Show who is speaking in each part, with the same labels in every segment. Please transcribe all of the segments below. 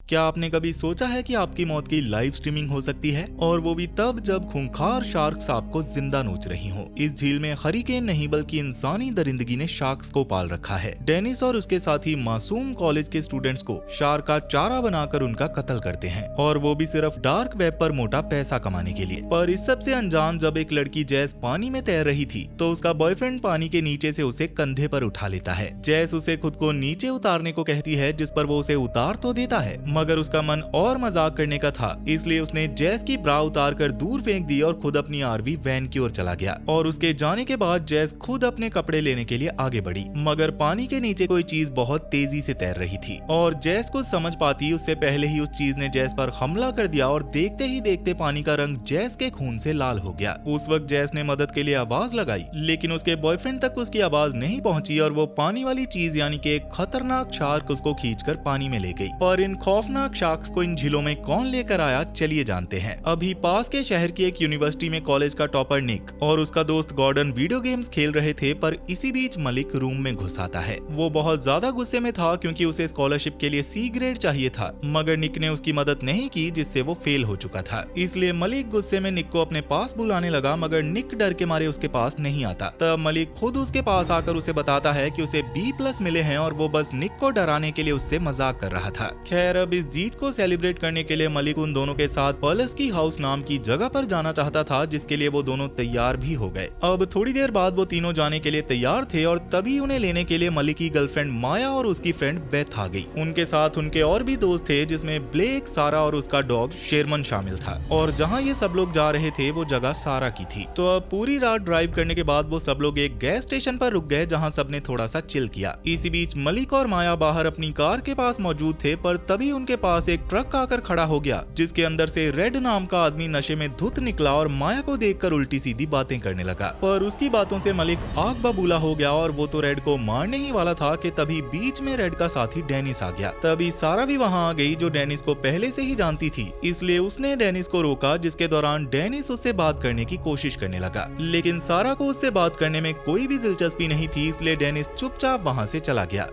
Speaker 1: क्या आपने कभी सोचा है कि आपकी मौत की लाइव स्ट्रीमिंग हो सकती है, और वो भी तब जब खूंखार शार्क्स आपको जिंदा नोच रही हो। इस झील में हरिकेन नहीं बल्कि इंसानी दरिंदगी ने शार्क्स को पाल रखा है। डेनिस और उसके साथी मासूम कॉलेज के स्टूडेंट्स को शार्क का चारा बनाकर उनका कत्ल करते हैं, और वो भी सिर्फ डार्क वेब पर मोटा पैसा कमाने के लिए। पर इस सब से अनजान जब एक लड़की जैस पानी में तैर रही थी तो उसका बॉयफ्रेंड पानी के नीचे से उसे कंधे पर उठा लेता है। जैस उसे खुद को नीचे उतारने को कहती है, जिस पर वो उसे उतार तो देता है, मगर उसका मन और मजाक करने का था, इसलिए उसने जैस की ब्रा उतार कर दूर फेंक दी और खुद अपनी आरवी वैन की ओर चला गया। और उसके जाने के बाद जैस खुद अपने कपड़े लेने के लिए आगे बढ़ी, मगर पानी के नीचे कोई चीज बहुत तेजी से तैर रही थी, और जैस को समझ पाती उससे पहले ही उस चीज ने जैस पर हमला कर दिया, और देखते ही देखते पानी का रंग जैस के खून से लाल हो गया। उस वक्त जैस ने मदद के लिए आवाज लगाई, लेकिन उसके बॉयफ्रेंड तक उसकी आवाज नहीं पहुंची, और वो पानी वाली चीज यानी कि एक खतरनाक शार्क उसको खींचकर पानी में ले गई। और इन खौफनाक शार्क्स को इन झीलों में कौन लेकर आया, चलिए जानते हैं। अभी पास के शहर की एक यूनिवर्सिटी में कॉलेज का टॉपर निक और उसका दोस्त गॉर्डन वीडियो गेम्स खेल रहे थे, पर इसी बीच मलिक रूम में घुस आता है। वो बहुत ज्यादा गुस्से में था क्योंकि उसे स्कॉलरशिप के लिए सी ग्रेड चाहिए था, मगर निक ने उसकी मदद नहीं की, जिससे वो फेल हो चुका था। इसलिए मलिक गुस्से में निक को अपने पास बुलाने लगा, मगर निक डर के मारे उसके पास नहीं आता। तब मलिक खुद उसके पास आकर उसे बताता है कि उसे B+ मिले हैं, और वो बस निक को डराने के लिए उससे मजाक कर रहा था। खैर, अब इस जीत को सेलिब्रेट करने के लिए मलिक उन दोनों के साथ पर्लस्की हाउस नाम की जगह पर जाना चाहता था, जिसके लिए वो दोनों तैयार भी हो गए। अब थोड़ी देर बाद वो तीनों जाने के लिए तैयार थे, और तभी उन्हें लेने के लिए मलिक की गर्लफ्रेंड माया और उसकी फ्रेंड बेथ आ गई। उनके साथ उनके और भी दोस्त थे, जिसमें ब्लेक, सारा और उसका डॉग शेरमन शामिल था। और जहाँ ये सब लोग जा रहे थे वो जगह सारा की थी। तो अब पूरी रात ड्राइव करने के बाद वो सब लोग एक गैस स्टेशन पर रुक गए, जहाँ सबने थोड़ा सा चिल किया। इसी बीच मलिक और माया बाहर अपनी कार के पास मौजूद थे, पर तभी उनके पास एक ट्रक आकर खड़ा हो गया, जिसके अंदर से रेड नाम का आदमी नशे में धुत निकला और माया को देखकर उल्टी सीधी बातें करने लगा। पर उसकी बातों से मलिक आग बबूला हो गया, और वो तो रेड को मारने ही वाला था कि तभी बीच में रेड का साथी डेनिस आ गया। तभी सारा भी वहाँ आ गई, जो डेनिस को पहले से ही जानती थी, इसलिए उसने डेनिस को रोका, जिसके दौरान डेनिस उससे बात करने की कोशिश करने लगा, लेकिन सारा को उससे बात करने में कोई भी दिलचस्पी नहीं थी, इसलिए डेनिस चुपचाप वहाँ से चला गया।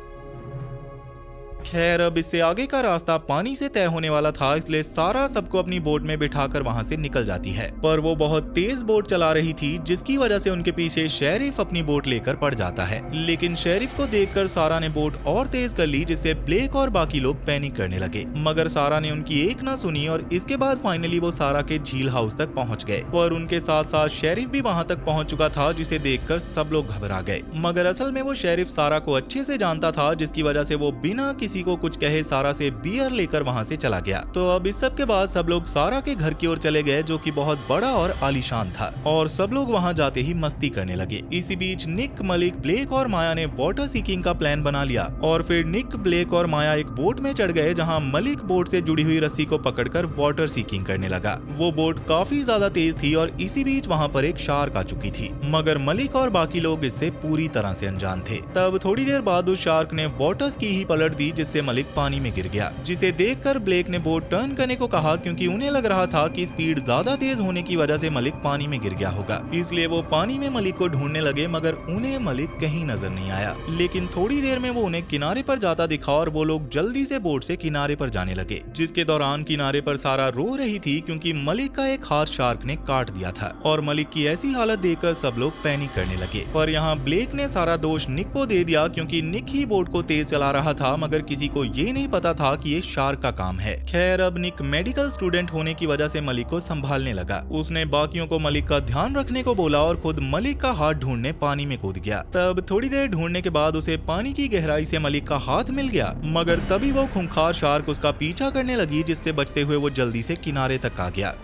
Speaker 1: खैर, अब इससे आगे का रास्ता पानी से तय होने वाला था, इसलिए सारा सबको अपनी बोट में बिठाकर वहां से निकल जाती है। पर वो बहुत तेज बोट चला रही थी, जिसकी वजह से उनके पीछे शेरिफ अपनी बोट लेकर पड़ जाता है। लेकिन शेरिफ को देखकर सारा ने बोट और तेज कर ली, जिससे ब्लेक और बाकी लोग पैनिक करने लगे, मगर सारा ने उनकी एक ना सुनी, और इसके बाद फाइनली वो सारा के झील हाउस तक पहुंच गए। पर उनके साथ साथ शेरिफ भी वहां तक पहुंच चुका था, जिसे देखकर सब लोग घबरा गए। मगर असल में वो शेरिफ सारा को अच्छे से जानता था, जिसकी वजह से वो बिना किसी को कुछ कहे सारा से बियर लेकर वहां से चला गया। तो अब इस सब के बाद सब लोग सारा के घर की ओर चले गए, जो कि बहुत बड़ा और आलीशान था, और सब लोग वहां जाते ही मस्ती करने लगे। इसी बीच निक, मलिक, ब्लेक और माया ने वाटर सीकिंग का प्लान बना लिया, और फिर निक, ब्लेक और माया एक बोट में चढ़ गए, जहां मलिक बोट से जुड़ी हुई रस्सी को पकड़कर वाटर सीकिंग करने लगा। वो बोट काफी ज्यादा तेज थी, और इसी बीच वहां पर एक शार्क आ चुकी थी, मगर मलिक और बाकी लोग इससे पूरी तरह से अनजान थे। तब थोड़ी देर बाद उस शार्क ने वाटर्स की ही पलट दी, जिससे मलिक पानी में गिर गया, जिसे देखकर ब्लेक ने बोट टर्न करने को कहा, क्योंकि उन्हें लग रहा था कि स्पीड ज्यादा तेज होने की वजह से मलिक पानी में गिर गया होगा। इसलिए वो पानी में मलिक को ढूंढने लगे, मगर उन्हें मलिक कहीं नजर नहीं आया। लेकिन थोड़ी देर में वो उन्हें किनारे पर जाता दिखा, और वो लोग जल्दी से बोट से किनारे पर जाने लगे, जिसके दौरान किनारे पर सारा रो रही थी, क्योंकि मलिक का एक हाथ शार्क ने काट दिया था, और मलिक की ऐसी हालत देखकर सब लोग पैनिक करने लगे। पर यहाँ ब्लेक ने सारा दोष निक को दे दिया, क्योंकि निक ही बोट को तेज चला रहा था, मगर किसी को ये नहीं पता था कि ये शार्क का काम है। खैर, अब निक मेडिकल स्टूडेंट होने की वजह से मलिक को संभालने लगा। उसने बाकियों को मलिक का ध्यान रखने को बोला, और खुद मलिक का हाथ ढूंढने पानी में कूद गया। तब थोड़ी देर ढूंढने के बाद उसे पानी की गहराई से मलिक का हाथ मिल गया, मगर तभी वो खूंखार शार्क उसका पीछा करने लगी, जिससे बचते हुए वो जल्दी से किनारे तक आ गया।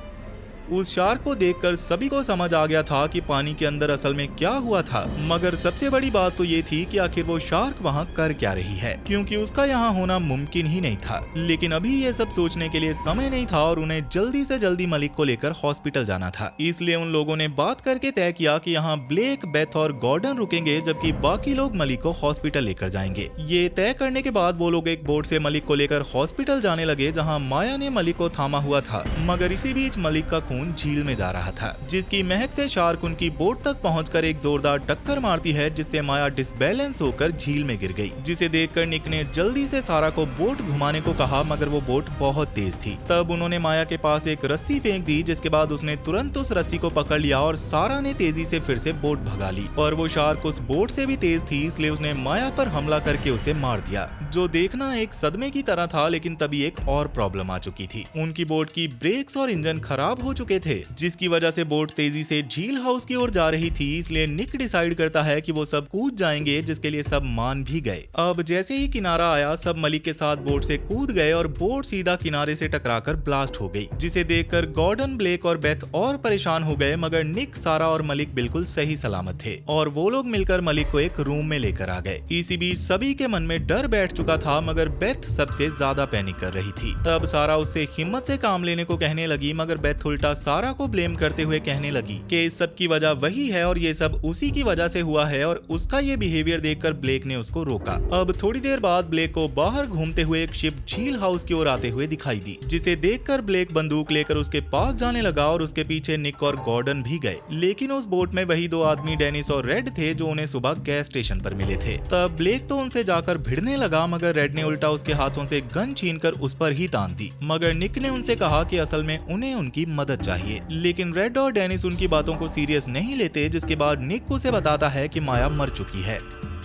Speaker 1: उस शार्क को देखकर सभी को समझ आ गया था कि पानी के अंदर असल में क्या हुआ था, मगर सबसे बड़ी बात तो ये थी कि आखिर वो शार्क वहाँ कर क्या रही है, क्योंकि उसका यहाँ होना मुमकिन ही नहीं था। लेकिन अभी ये सब सोचने के लिए समय नहीं था, और उन्हें जल्दी से जल्दी मलिक को लेकर हॉस्पिटल जाना था। इसलिए उन लोगों ने बात करके तय किया कि यहाँ ब्लेक, बेथ और गॉर्डन रुकेंगे, जबकि बाकी लोग मलिक को हॉस्पिटल लेकर जाएंगे। ये तय करने के बाद वो लोग एक बोट से मलिक को लेकर हॉस्पिटल जाने लगे, जहाँ माया ने मलिक को थामा हुआ था, मगर इसी बीच मलिक का खून मानसून झील में जा रहा था, जिसकी महक से शार्क उनकी बोट तक पहुंचकर एक जोरदार टक्कर मारती है, जिससे माया डिसबैलेंस होकर झील में गिर गई, जिसे देखकर निक ने जल्दी से सारा को बोट घुमाने को कहा, मगर वो बोट बहुत तेज थी। तब उन्होंने माया के पास एक रस्सी फेंक दी, जिसके बाद उसने तुरंत उस रस्सी को पकड़ लिया और सारा ने तेजी से फिर से बोट भगा ली। और वो शार्क उस बोट से भी तेज थी, इसलिए उसने माया पर हमला करके उसे मार दिया, जो देखना एक सदमे की तरह था। लेकिन तभी एक और प्रॉब्लम आ चुकी थी। उनकी बोट की ब्रेक्स और इंजन खराब हो चुके थे, जिसकी वजह से बोट तेजी से झील हाउस की ओर जा रही थी। इसलिए निक डिसाइड करता है कि वो सब कूद जाएंगे, जिसके लिए सब मान भी गए। अब जैसे ही किनारा आया, सब मलिक के साथ बोट से कूद गए और बोट सीधा किनारे से टकराकर ब्लास्ट हो गई, जिसे देखकर गॉर्डन, ब्लेक और बेथ और परेशान हो गए। मगर निक, सारा और मलिक बिल्कुल सही सलामत थे और वो लोग मिलकर मलिक को एक रूम में लेकर आ गए। इसी बीच सभी के मन में डर बैठ चुका था, मगर बेथ सबसे ज्यादा पैनिक कर रही थी। तब सारा उससे हिम्मत से काम लेने को कहने लगी, मगर बेथ उल्टा सारा को ब्लेम करते हुए कहने लगी कि इस सब की वजह वही है और ये सब उसी की वजह से हुआ है। और उसका ये बिहेवियर देखकर ब्लेक ने उसको रोका। अब थोड़ी देर बाद ब्लेक को बाहर घूमते हुए एक शिप झील हाउस की ओर आते हुए दिखाई दी, जिसे देखकर ब्लेक बंदूक लेकर उसके पास जाने लगा और उसके पीछे निक और गॉर्डन भी गए। लेकिन उस बोट में वही दो आदमी डेनिस और रेड थे, जो उन्हें सुबह गैस स्टेशन पर मिले थे। तब ब्लेक तो उनसे जाकर भिड़ने लगा, मगर रेड ने उल्टा उसके हाथों से गन छीनकर उस पर ही तान दी। मगर निक ने उनसे कहा कि असल में उन्हें उनकी मदद चाहिए। लेकिन रेड और डेनिस उनकी बातों को सीरियस नहीं लेते, जिसके बाद निक उसे बताता है कि माया मर चुकी है।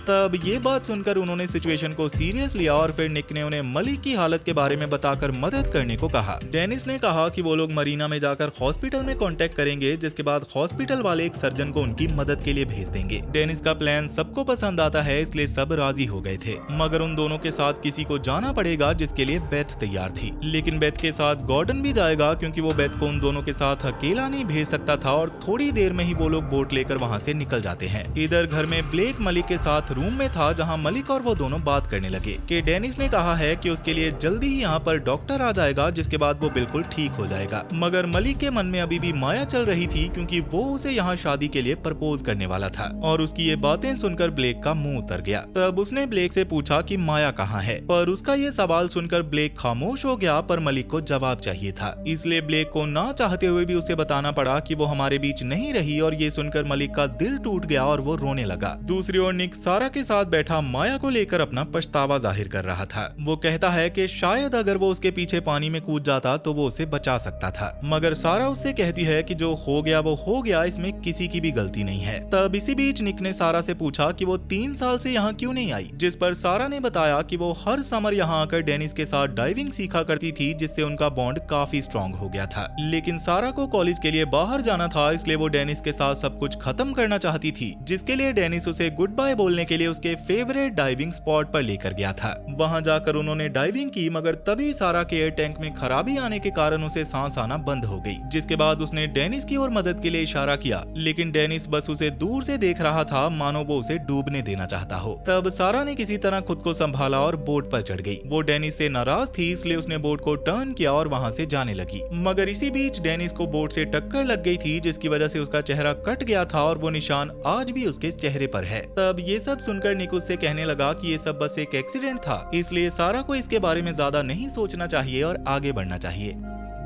Speaker 1: तब ये बात सुनकर उन्होंने सिचुएशन को सीरियस लिया और फिर निक ने उन्हें मलिक की हालत के बारे में बताकर मदद करने को कहा। डेनिस ने कहा कि वो लोग मरीना में जाकर हॉस्पिटल में कांटेक्ट करेंगे, जिसके बाद हॉस्पिटल वाले एक सर्जन को उनकी मदद के लिए भेज देंगे। डेनिस का प्लान सबको पसंद आता है, इसलिए सब राजी हो गए थे। मगर उन दोनों के साथ किसी को जाना पड़ेगा, जिसके लिए बेथ तैयार थी। लेकिन बेथ के साथ गॉर्डन भी जाएगा, क्योंकि वो बेथ को उन दोनों के साथ अकेला नहीं भेज सकता था। और थोड़ी देर में ही वो लोग बोट लेकर वहाँ से निकल जाते हैं। इधर घर में ब्लेक मलिक के साथ रूम में था, जहां मलिक और वो दोनों बात करने लगे कि डेनिस ने कहा है कि उसके लिए जल्दी ही यहाँ पर डॉक्टर आ जाएगा, जिसके बाद वो बिल्कुल ठीक हो जाएगा। मगर मलिक के मन में अभी भी माया चल रही थी, क्योंकि वो उसे यहाँ शादी के लिए प्रपोज करने वाला था। और उसकी ये बातें सुनकर ब्लेक का मुंह उतर गया। तब उसने ब्लेक से पूछा कि माया कहाँ है, पर उसका ये सवाल सुनकर ब्लेक खामोश हो गया। पर मलिक को जवाब चाहिए था, इसलिए ब्लेक को ना चाहते हुए भी उसे बताना पड़ा कि वो हमारे बीच नहीं रही। और ये सुनकर मलिक का दिल टूट गया और वो रोने लगा। दूसरी ओर निक सारा के साथ बैठा माया को लेकर अपना पछतावा जाहिर कर रहा था। वो कहता है कि शायद अगर वो उसके पीछे पानी में कूद जाता तो वो उसे बचा सकता था। मगर सारा उससे कहती है कि जो हो गया वो हो गया, इसमें किसी की भी गलती नहीं है। तब इसी बीच निक ने सारा से पूछा कि वो 3 साल से यहाँ क्यों नहीं आई, जिस पर सारा ने बताया कि वो हर समर यहाँ आकर डेनिस के साथ डाइविंग सीखा करती थी, जिससे उनका बॉन्ड काफी स्ट्रॉन्ग हो गया था। लेकिन सारा को कॉलेज के लिए बाहर जाना था, इसलिए वो डेनिस के साथ सब कुछ खत्म करना चाहती थी, जिसके लिए डेनिस उसे गुड बाय बोलने के लिए उसके फेवरेट डाइविंग स्पॉट पर लेकर गया था। वहां जाकर उन्होंने डाइविंग की, मगर तभी सारा के एयर टैंक में खराबी आने के कारण उसे सांस आना बंद हो गई, जिसके बाद उसने डेनिस की ओर मदद के लिए इशारा किया। लेकिन डेनिस बस उसे दूर से देख रहा था, मानो वो उसे डूबने देना चाहता हो। तब सारा ने किसी तरह खुद को संभाला और बोट पर चढ़ गई। वो डेनिस से नाराज थी, इसलिए उसने बोट को टर्न किया और वहां से जाने लगी। मगर इसी बीच डेनिस को बोट से टक्कर लग गई थी, जिसकी वजह से उसका चेहरा कट गया था और वो निशान आज भी उसके चेहरे पर है। तब ये सब सुनकर निक उससे कहने लगा कि ये सब बस एक एक्सीडेंट था, इसलिए सारा को इसके बारे में ज्यादा नहीं सोचना चाहिए और आगे बढ़ना चाहिए।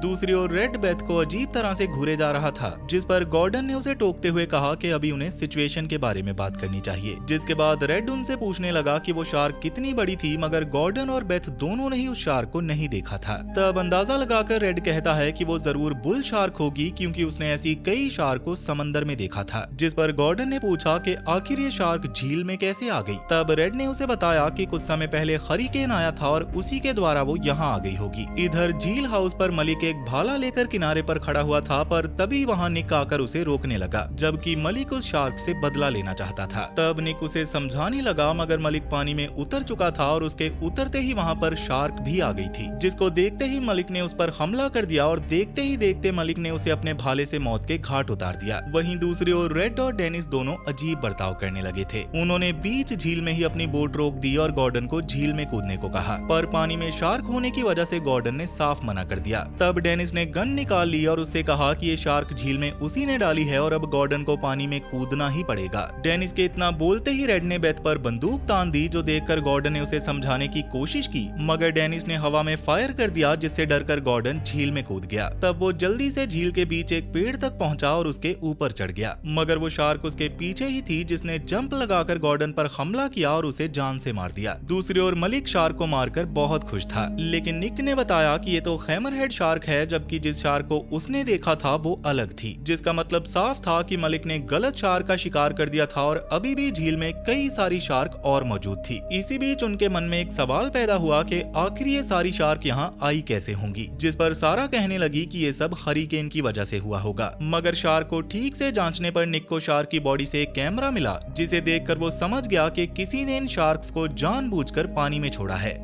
Speaker 1: दूसरी ओर रेड बेथ को अजीब तरह से घूरे जा रहा था, जिस पर गॉर्डन ने उसे टोकते हुए कहा कि अभी उन्हें सिचुएशन के बारे में बात करनी चाहिए। जिसके बाद रेड उनसे पूछने लगा कि वो शार्क कितनी बड़ी थी, मगर गॉर्डन और बेथ दोनों ने ही उस शार्क को नहीं देखा था। तब अंदाजा लगाकर रेड कहता है कि वो जरूर बुल शार्क होगी, क्योंकि उसने ऐसी कई शार्क को समंदर में देखा था। जिस पर गॉर्डन ने पूछा कि आखिर ये शार्क झील में कैसे आ गई। तब रेड ने उसे बताया कि कुछ समय पहले हरिकेन आया था और उसी के द्वारा वो यहाँ आ गई होगी। इधर झील हाउस पर मलिक एक भाला लेकर किनारे पर खड़ा हुआ था, पर तभी वहां निक आकर उसे रोकने लगा, जबकि मलिक उस शार्क से बदला लेना चाहता था। तब निक उसे समझाने लगा, मगर मलिक पानी में उतर चुका था और उसके उतरते ही वहां पर शार्क भी आ गई थी, जिसको देखते ही मलिक ने उस पर हमला कर दिया और देखते ही देखते मलिक ने उसे अपने भाले से मौत के घाट उतार दिया। वहीं दूसरी ओर रेड और डेनिस दोनों अजीब बर्ताव करने लगे थे। उन्होंने बीच झील में ही अपनी बोट रोक दी और गॉर्डन को झील में कूदने को कहा, पर पानी में शार्क होने की वजह से गॉर्डन ने साफ मना कर दिया। तब डेनिस ने गन निकाल ली और उससे कहा कि ये शार्क झील में उसी ने डाली है और अब गॉर्डन को पानी में कूदना ही पड़ेगा। डेनिस के इतना बोलते ही रेड ने बेथ पर बंदूक तान दी, जो देखकर गॉर्डन ने उसे समझाने की कोशिश की, मगर डेनिस ने हवा में फायर कर दिया, जिससे डरकर गॉर्डन झील में कूद गया। तब वो जल्दी से झील के बीच एक पेड़ तक पहुंचा और उसके ऊपर चढ़ गया, मगर वो शार्क उसके पीछे ही थी, जिसने जंप लगाकर गॉर्डन पर हमला किया और उसे जान से मार दिया। दूसरी ओर मलिक शार्क को मारकर बहुत खुश था, लेकिन निक ने बताया कि ये तो हैमरहेड शार्क है, जबकि जिस शार्क को उसने देखा था वो अलग थी, जिसका मतलब साफ था कि मलिक ने गलत शार्क का शिकार कर दिया था और अभी भी झील में कई सारी शार्क और मौजूद थी। इसी बीच उनके मन में एक सवाल पैदा हुआ कि आखिर ये सारी शार्क यहाँ आई कैसे होंगी, जिस पर सारा कहने लगी कि ये सब हरिकेन की वजह से हुआ होगा। मगर शार्क को ठीक से जांचने पर निक को शार्क की बॉडी से एक कैमरा मिला, जिसे देखकर वो समझ गया कि किसी ने इन शार्क्स को जानबूझकर पानी में छोड़ा है।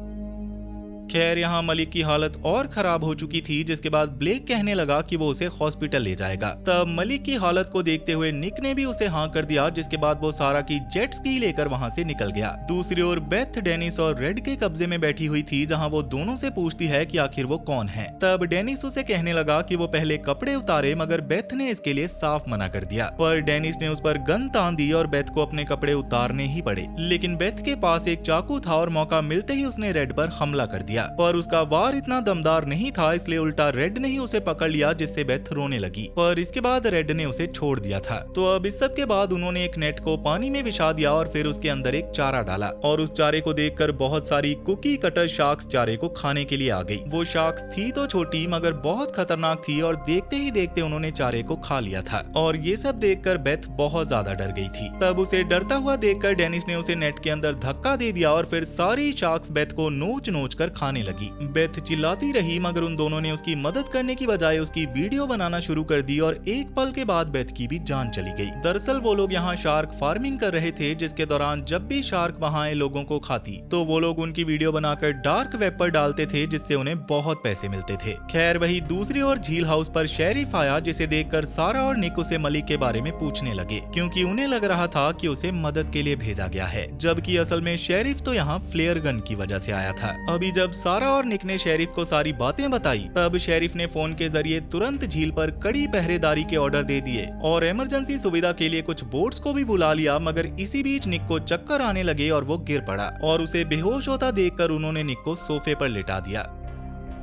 Speaker 1: खैर यहाँ मलिक की हालत और खराब हो चुकी थी, जिसके बाद ब्लेक कहने लगा कि वो उसे हॉस्पिटल ले जाएगा। तब मलिक की हालत को देखते हुए निक ने भी उसे हाँ कर दिया, जिसके बाद वो सारा की जेट स्की लेकर वहाँ से निकल गया। दूसरी ओर बेथ डेनिस और रेड के कब्जे में बैठी हुई थी, जहाँ वो दोनों से पूछती है कि आखिर वो कौन है। तब डेनिस उसे कहने लगा कि वो पहले कपड़े उतारे, मगर बेथ ने इसके लिए साफ मना कर दिया। पर डेनिस ने उस पर गन तान दी और बेथ को अपने कपड़े उतारने ही पड़े। लेकिन बेथ के पास एक चाकू था और मौका मिलते ही उसने रेड पर हमला कर दिया, पर उसका वार इतना दमदार नहीं था, इसलिए उल्टा रेड ने ही उसे पकड़ लिया, जिससे बेथ रोने लगी। पर इसके बाद रेड ने उसे छोड़ दिया था। तो अब इस सब के बाद उन्होंने एक नेट को पानी में बिछा दिया और फिर उसके अंदर एक चारा डाला, और उस चारे को देखकर बहुत सारी कुकी कटर शार्क्स चारे को खाने के लिए आ गई। वो शार्क्स थी तो छोटी, मगर बहुत खतरनाक थी और देखते ही देखते उन्होंने चारे को खा लिया था। और ये सब देखकर बेथ बहुत ज्यादा डर गई थी। तब उसे डरता हुआ देखकर डेनिस ने उसे नेट के अंदर धक्का दे दिया और फिर सारी शार्क्स बेथ को नोच नोच कर खाने लगी। बेथ चिल्लाती रही, मगर उन दोनों ने उसकी मदद करने की बजाय उसकी वीडियो बनाना शुरू कर दी और एक पल के बाद बेथ की भी जान चली गई। दरअसल वो लोग यहाँ शार्क फार्मिंग कर रहे थे, जिसके दौरान जब भी शार्क वहाँ आए लोगों को खाती तो वो लोग उनकी वीडियो बनाकर डार्क वेब पर डालते थे, जिससे उन्हें बहुत पैसे मिलते थे। खैर वही दूसरी ओर झील हाउस पर शेरिफ आया, जिसे देखकर सारा और निक उसे मलिक के बारे में पूछने लगे, क्योंकि उन्हें लग रहा था कि उसे मदद के लिए भेजा गया है, जबकि असल में शेरिफ तो यहाँ फ्लेयर गन की वजह से आया था। अभी जब सारा और निक ने शेरिफ को सारी बातें बताई, तब शेरिफ ने फोन के जरिए तुरंत झील पर कड़ी पहरेदारी के ऑर्डर दे दिए और इमरजेंसी सुविधा के लिए कुछ बोट्स को भी बुला लिया। मगर इसी बीच निक को चक्कर आने लगे और वो गिर पड़ा, और उसे बेहोश होता देखकर उन्होंने निक को सोफे पर लिटा दिया।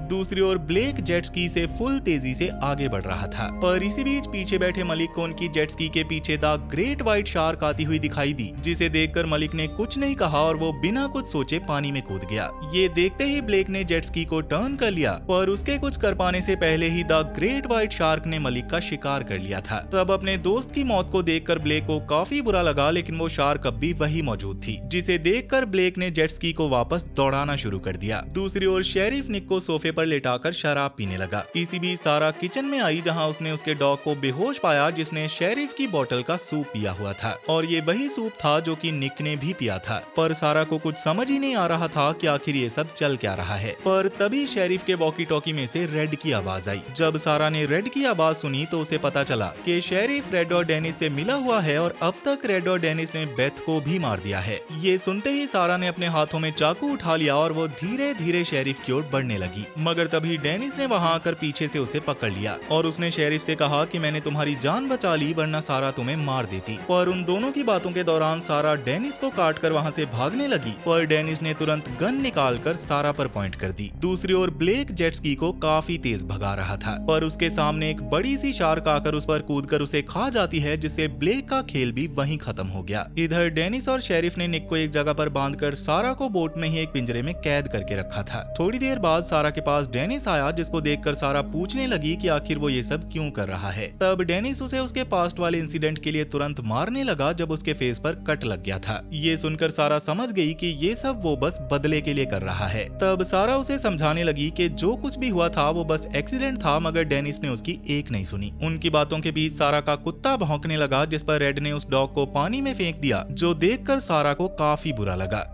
Speaker 1: दूसरी ओर ब्लेक जेट स्की से फुल तेजी से आगे बढ़ रहा था, पर इसी बीच पीछे बैठे मलिक को उनकी जेट स्की के पीछे द ग्रेट व्हाइट शार्क आती हुई दिखाई दी, जिसे देखकर मलिक ने कुछ नहीं कहा और वो बिना कुछ सोचे पानी में कूद गया। ये देखते ही ब्लेक ने जेट स्की को टर्न कर लिया, पर उसके कुछ कर पाने से पहले ही द ग्रेट व्हाइट शार्क ने मलिक का शिकार कर लिया था। तब अपने दोस्त की मौत को देखकर ब्लेक को काफी बुरा लगा, लेकिन वो शार्क अब भी वही मौजूद थी, जिसे देखकर ब्लेक ने जेट स्की को वापस दौड़ाना शुरू कर दिया। दूसरी ओर शेरिफ निक को सोफे पर लेटाकर शराब पीने लगा। इसी बीच सारा किचन में आई, जहां उसने उसके डॉग को बेहोश पाया, जिसने शेरिफ की बोतल का सूप पिया हुआ था, और ये वही सूप था जो कि निक ने भी पिया था। पर सारा को कुछ समझ ही नहीं आ रहा था कि आखिर ये सब चल क्या रहा है। पर तभी शेरिफ के वॉकी टॉकी में से रेड की आवाज आई। जब सारा ने रेड की आवाज सुनी तो उसे पता चला कि शेरिफ रेड और डेनिस से मिला हुआ है और अब तक रेड और डेनिस ने बेथ को भी मार दिया है। ये सुनते ही सारा ने अपने हाथों में चाकू उठा लिया और वो धीरे धीरे शेरिफ की ओर बढ़ने लगी, मगर तभी डेनिस ने वहां आकर पीछे से उसे पकड़ लिया और उसने शेरिफ से कहा कि मैंने तुम्हारी जान बचा ली, वरना सारा तुम्हें मार देती। पर उन दोनों की बातों के दौरान सारा डेनिस को काटकर वहां से भागने लगी, पर डेनिस ने तुरंत गन निकालकर सारा पर पॉइंट कर दी। दूसरी ओर ब्लेक जेट स्की को काफी तेज भगा रहा था, पर उसके सामने एक बड़ी सी शार्क आकर उस पर कूदकर उसे खा जाती है, जिससे ब्लेक का खेल भी वहीं खत्म हो गया। इधर डेनिस और शेरिफ ने निक को एक जगह पर बांधकर सारा को बोट में ही एक पिंजरे में कैद करके रखा था। थोड़ी देर बाद सारा के पास डेनिस आया, जिसको देखकर सारा पूछने लगी कि आखिर वो ये सब क्यों कर रहा है। तब डेनिस उसे उसके पास्ट वाले इंसिडेंट के लिए तुरंत मारने लगा, जब उसके फेस पर कट लग गया था। ये सुनकर सारा समझ गई कि ये सब वो बस बदले के लिए कर रहा है। तब सारा उसे समझाने लगी कि जो कुछ भी हुआ था वो बस एक्सीडेंट था, मगर डेनिस ने उसकी एक नहीं सुनी। उनकी बातों के बीच सारा का कुत्ता भौंकने लगा, जिस पर रेड ने उस डॉग को पानी में फेंक दिया, जो देखकर सारा को काफी बुरा लगा।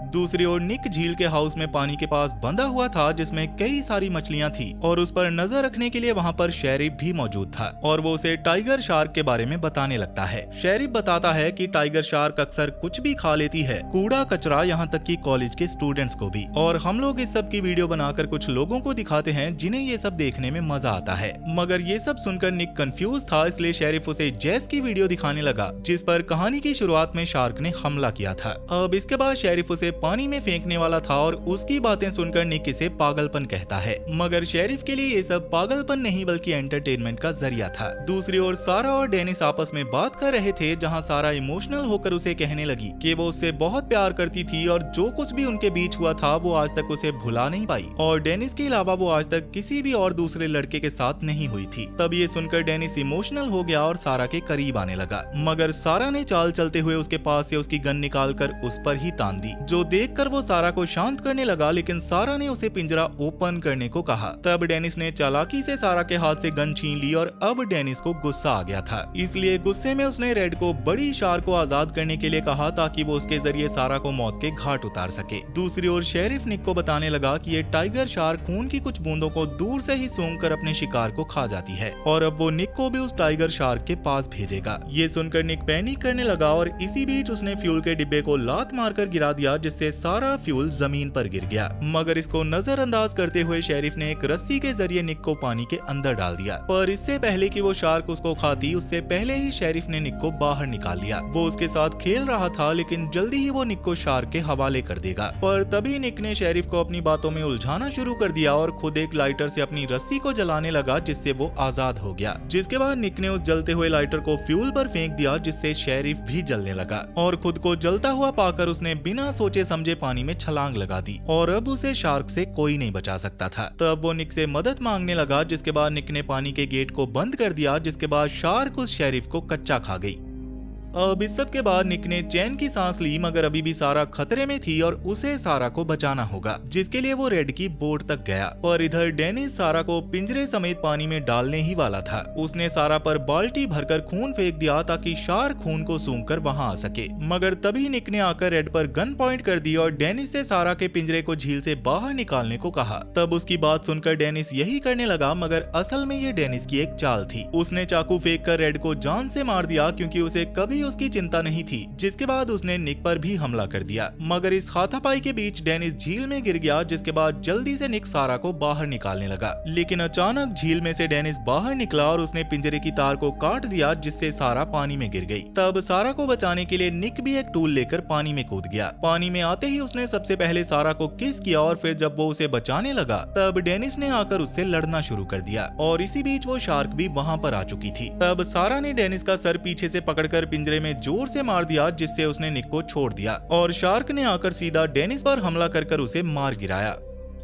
Speaker 1: दूसरी ओर निक झील के हाउस में पानी के पास बंधा हुआ था जिसमें कई सारी मछलियां थी और उस पर नजर रखने के लिए वहाँ पर शेरिफ भी मौजूद था और वो उसे टाइगर शार्क के बारे में बताने लगता है। शेरिफ बताता है कि टाइगर शार्क अक्सर कुछ भी खा लेती है, कूड़ा कचरा, यहाँ तक कि कॉलेज के स्टूडेंट्स को भी, और हम लोग इस सब की वीडियो बनाकर कुछ लोगों को दिखाते हैं जिन्हें ये सब देखने में मजा आता है। मगर ये सब सुनकर निक कंफ्यूज था, इसलिए शेरिफ उसे जेस की वीडियो दिखाने लगा जिस पर कहानी की शुरुआत में शार्क ने हमला किया था। अब इसके बाद शेरिफ उसे पानी में फेंकने वाला था और उसकी बातें सुनकर निक इसे पागलपन कहता है, मगर शेरिफ के लिए ये सब पागलपन नहीं बल्कि एंटरटेनमेंट का जरिया था। दूसरी ओर सारा और डेनिस आपस में बात कर रहे थे जहां सारा इमोशनल होकर उसे कहने लगी कि वो उससे बहुत प्यार करती थी और जो कुछ भी उनके बीच हुआ था वो आज तक उसे भुला नहीं पाई और डेनिस के अलावा वो आज तक किसी भी और दूसरे लड़के के साथ नहीं हुई थी। तब ये सुनकर डेनिस इमोशनल हो गया और सारा के करीब आने लगा, मगर सारा ने चाल चलते हुए उसके पास से उसकी गन निकालकर उस पर ही तान दी, जो देखकर वो सारा को शांत करने लगा, लेकिन सारा ने उसे पिंजरा ओपन करने को कहा। तब डेनिस ने चालाकी से सारा के हाथ से गन छीन ली और अब डेनिस को गुस्सा आ गया था, इसलिए गुस्से में उसने रेड को बड़ी शार्क को आजाद करने के लिए कहा ताकि वो उसके जरिए सारा को मौत के घाट उतार सके। दूसरी ओर शेरिफ निक को बताने लगा कि ये टाइगर शार्क खून की कुछ बूंदों को दूर से ही सूंघकर अपने शिकार को खा जाती है और अब वो निक को भी उस टाइगर शार्क के पास भेजेगा। ये सुनकर निक पैनिक करने लगा और इसी बीच उसने फ्यूल के डिब्बे को लात मारकर गिरा दिया जिससे सारा फ्यूल जमीन पर गिर गया, मगर इसको नजरअंदाज करते हुए शेरिफ ने एक रस्सी के जरिए निक को पानी के अंदर डाल दिया। पर इससे पहले कि वो शार्क उसको खाती उससे पहले ही शेरिफ ने निक को बाहर निकाल लिया। वो उसके साथ खेल रहा था लेकिन जल्दी ही वो निक को शार्क के हवाले कर देगा, पर तभी निक ने शेरिफ को अपनी बातों में उलझाना शुरू कर दिया और खुद एक लाइटर से अपनी रस्सी को जलाने लगा जिससे वो आजाद हो गया। जिसके बाद निक ने उस जलते हुए लाइटर को फ्यूल पर फेंक दिया जिससे शेरिफ भी जलने लगा और खुद को जलता हुआ पाकर उसने बिना सोचे समझे पानी में छलांग लगा दी और अब उसे शार्क से कोई नहीं बचा सकता था। तब वो निक से मदद मांगने लगा जिसके बाद निक ने पानी के गेट को बंद कर दिया, जिसके बाद शार्क उस शेरिफ को कच्चा खा गई। अब इस सब के बाद निक ने चैन की सांस ली, मगर अभी भी सारा खतरे में थी और उसे सारा को बचाना होगा, जिसके लिए वो रेड की बोट तक गया। पर इधर डेनिस सारा को पिंजरे समेत पानी में डालने ही वाला था। उसने सारा पर बाल्टी भरकर खून फेंक दिया ताकि शार्क खून को सूंघकर वहां आ सके, मगर तभी निक ने आकर रेड पर गन पॉइंट कर दी और डेनिस से सारा के पिंजरे को झील से बाहर निकालने को कहा। तब उसकी बात सुनकर डेनिस यही करने लगा, मगर असल में ये डेनिस की एक चाल थी। उसने चाकू फेंक कर रेड को जान से मार दिया क्योंकि उसे कभी उसकी चिंता नहीं थी। जिसके बाद उसने निक पर भी हमला कर दिया, मगर इस हाथापाई के बीच डेनिस झील में गिर गया, जिसके बाद जल्दी से निक सारा को बाहर निकालने लगा। लेकिन अचानक झील में से डेनिस बाहर निकला और उसने पिंजरे की तार को काट दिया जिससे सारा पानी में गिर गई। तब सारा को बचाने के लिए निक भी एक टूल लेकर पानी में कूद गया। पानी में आते ही उसने सबसे पहले सारा को किस किया और फिर जब वो उसे बचाने लगा तब डेनिस ने आकर उससे लड़ना शुरू कर दिया और इसी बीच वो शार्क भी वहाँ पर आ चुकी थी। तब सारा ने डेनिस का सर पीछे से पकड़कर पिंजरे में जोर से मार दिया जिससे उसने निक को छोड़ दिया और शार्क ने आकर सीधा डेनिस पर हमला कर उसे मार गिराया।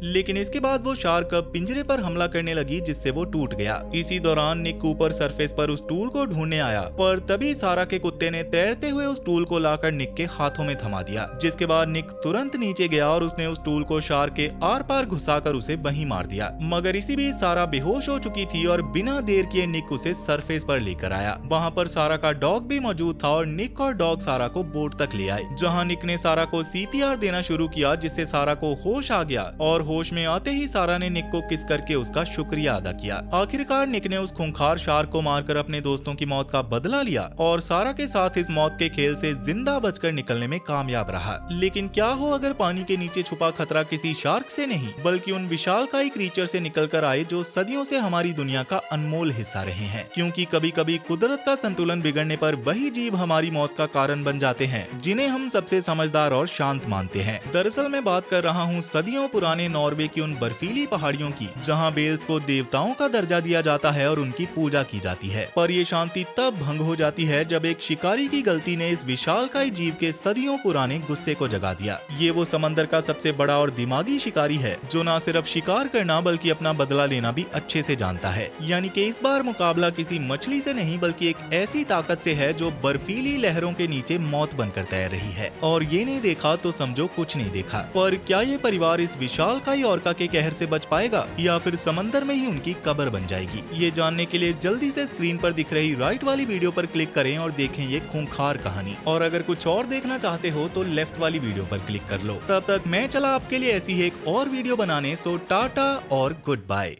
Speaker 1: लेकिन इसके बाद वो शार्क अब पिंजरे पर हमला करने लगी जिससे वो टूट गया। इसी दौरान निक ऊपर सरफेस पर उस टूल को ढूंढने आया, पर तभी सारा के कुत्ते ने तैरते हुए उस टूल को लाकर निक के हाथों में थमा दिया। जिसके बाद निक तुरंत नीचे गया और उसने उस टूल को शार्क के आर पार घुसाकर उसे वहीं मार दिया। मगर इसी बीच सारा बेहोश हो चुकी थी और बिना देर किए निक उसे सरफेस पर लेकर आया। वहाँ पर सारा का डॉग भी मौजूद था और निक और डॉग सारा को बोट तक ले आए, जहाँ निक ने सारा को CPR देना शुरू किया जिससे सारा को होश आ गया और होश में आते ही सारा ने निक को किस करके उसका शुक्रिया अदा किया। आखिरकार निक ने उस खूंखार शार्क को मारकर अपने दोस्तों की मौत का बदला लिया और सारा के साथ इस मौत के खेल से जिंदा बचकर निकलने में कामयाब रहा। लेकिन क्या हो अगर पानी के नीचे छुपा खतरा किसी शार्क से नहीं बल्कि उन विशालकाय क्रीचर से निकल कर आए जो सदियों से हमारी दुनिया का अनमोल हिस्सा रहे हैं। क्योंकि कभी कभी कुदरत का संतुलन बिगड़ने पर वही जीव हमारी मौत का कारण बन जाते हैं जिन्हें हम सबसे समझदार और शांत मानते हैं। दरअसल मैं बात कर रहा हूँ सदियों पुराने नॉर्वे की उन बर्फीली पहाड़ियों की जहां बेल्स को देवताओं का दर्जा दिया जाता है और उनकी पूजा की जाती है। पर ये शांति तब भंग हो जाती है जब एक शिकारी की गलती ने इस विशालकाय जीव के सदियों पुराने गुस्से को जगा दिया। ये वो समंदर का सबसे बड़ा और दिमागी शिकारी है जो न सिर्फ शिकार करना बल्कि अपना बदला लेना भी अच्छे से जानता है। यानी कि इस बार मुकाबला किसी मछली से नहीं बल्कि एक ऐसी ताकत से है जो बर्फीली लहरों के नीचे मौत बनकर तैर रही है। और ये नहीं देखा तो समझो कुछ नहीं देखा। पर क्या ये परिवार इस विशाल आलकाई ऑर्का के कहर से बच पाएगा या फिर समंदर में ही उनकी कब्र बन जाएगी? ये जानने के लिए जल्दी से स्क्रीन पर दिख रही राइट वाली वीडियो पर क्लिक करें और देखें ये खूंखार कहानी। और अगर कुछ और देखना चाहते हो तो लेफ्ट वाली वीडियो पर क्लिक कर लो। तब तक मैं चला आपके लिए ऐसी ही एक और वीडियो बनाने। सो टाटा और गुड बाय।